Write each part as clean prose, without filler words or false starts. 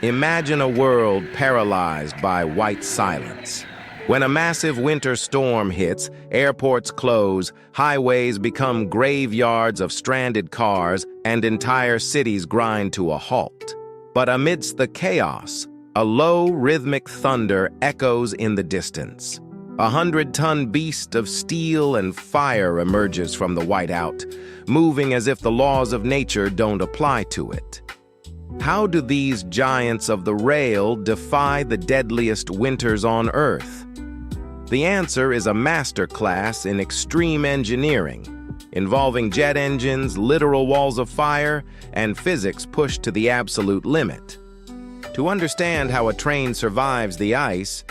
Imagine a world paralyzed by white silence. When a massive winter storm hits, airports close, highways become graveyards of stranded cars, and entire cities grind to a halt. But amidst the chaos, a low, rhythmic thunder echoes in the distance. A 100-ton beast of steel and fire emerges from the whiteout, moving as if the laws of nature don't apply to it. How do these giants of the rail defy the deadliest winters on Earth? The answer is a masterclass in extreme engineering, involving jet engines, literal walls of fire, and physics pushed to the absolute limit. To understand how a train survives the ice,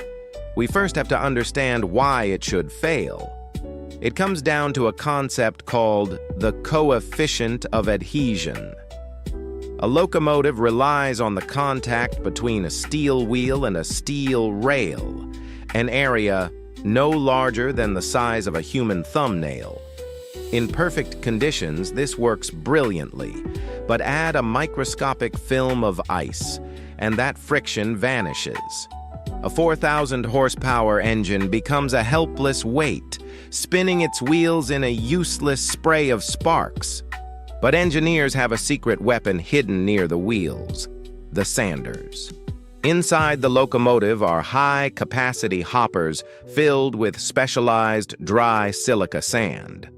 we first have to understand why it should fail. It comes down to a concept called the coefficient of adhesion. A locomotive relies on the contact between a steel wheel and a steel rail, an area no larger than the size of a human thumbnail. In perfect conditions, this works brilliantly, but add a microscopic film of ice, and that friction vanishes. A 4,000 horsepower engine becomes a helpless weight, spinning its wheels in a useless spray of sparks. But engineers have a secret weapon hidden near the wheels: the sanders. Inside the locomotive are high-capacity hoppers filled with specialized dry silica sand.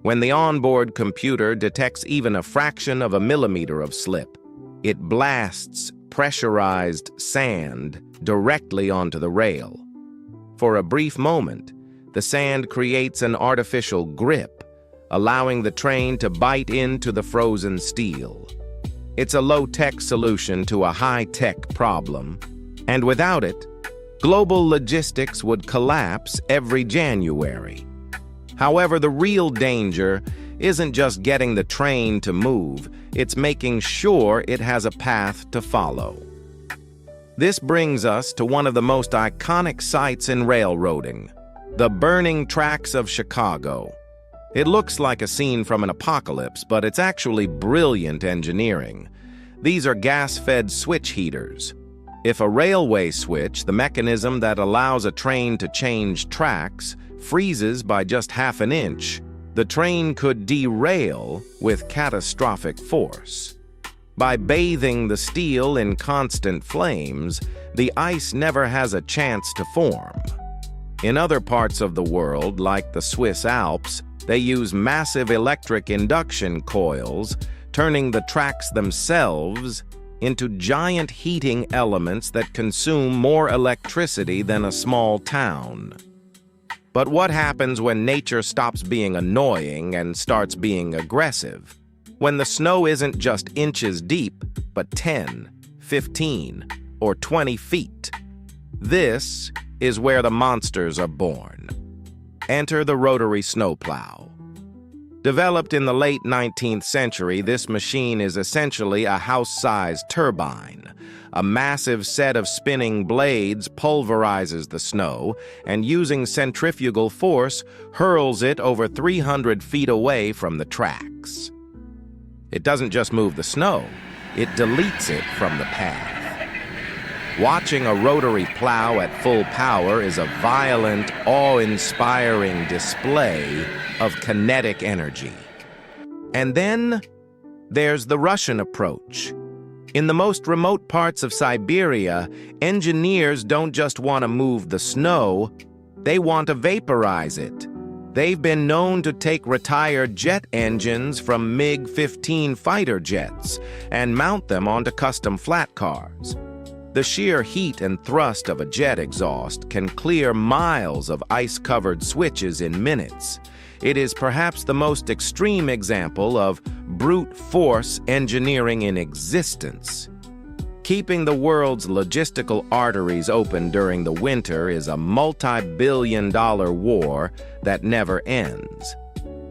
When the onboard computer detects even a fraction of a millimeter of slip, it blasts pressurized sand directly onto the rail. For a brief moment, the sand creates an artificial grip, allowing the train to bite into the frozen steel. It's a low-tech solution to a high-tech problem, and without it, global logistics would collapse every January. However, the real danger isn't just getting the train to move, it's making sure it has a path to follow. This brings us to one of the most iconic sights in railroading: the burning tracks of Chicago. It looks like a scene from an apocalypse, but it's actually brilliant engineering. These are gas-fed switch heaters. If a railway switch, the mechanism that allows a train to change tracks, freezes by just half an inch, the train could derail with catastrophic force. By bathing the steel in constant flames, the ice never has a chance to form. In other parts of the world, like the Swiss Alps, they use massive electric induction coils, turning the tracks themselves into giant heating elements that consume more electricity than a small town. But what happens when nature stops being annoying and starts being aggressive? When the snow isn't just inches deep, but 10, 15, or 20 feet? This is where the monsters are born. Enter the Rotary snowplow. Developed in the late 19th century, this machine is essentially a house-sized turbine. A massive set of spinning blades pulverizes the snow and, using centrifugal force, hurls it over 300 feet away from the tracks. It doesn't just move the snow, it deletes it from the path. Watching a rotary plow at full power is a violent, awe-inspiring display of kinetic energy. And then there's the Russian approach. In the most remote parts of Siberia, engineers don't just want to move the snow, they want to vaporize it. They've been known to take retired jet engines from MiG-15 fighter jets and mount them onto custom flat cars. The sheer heat and thrust of a jet exhaust can clear miles of ice-covered switches in minutes. It is perhaps the most extreme example of brute force engineering in existence. Keeping the world's logistical arteries open during the winter is a multi-billion-dollar war that never ends.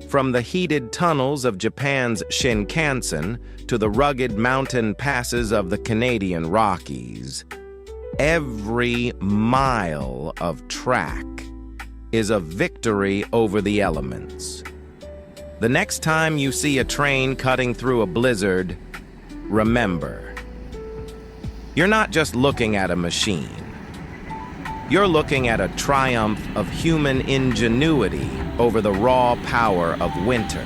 From the heated tunnels of Japan's Shinkansen to the rugged mountain passes of the Canadian Rockies, every mile of track is a victory over the elements. The next time you see a train cutting through a blizzard, remember, You're not just looking at a machine. You're looking at a triumph of human ingenuity over the raw power of winter.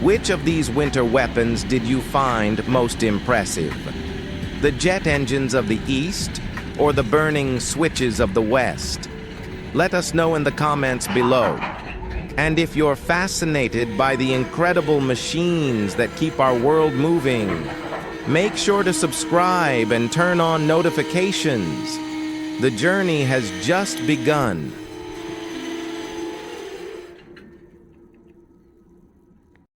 Which of these winter weapons did you find most impressive? The jet engines of the East or the burning switches of the West? Let us know in the comments below. And if you're fascinated by the incredible machines that keep our world moving, make sure to subscribe and turn on notifications. The journey has just begun.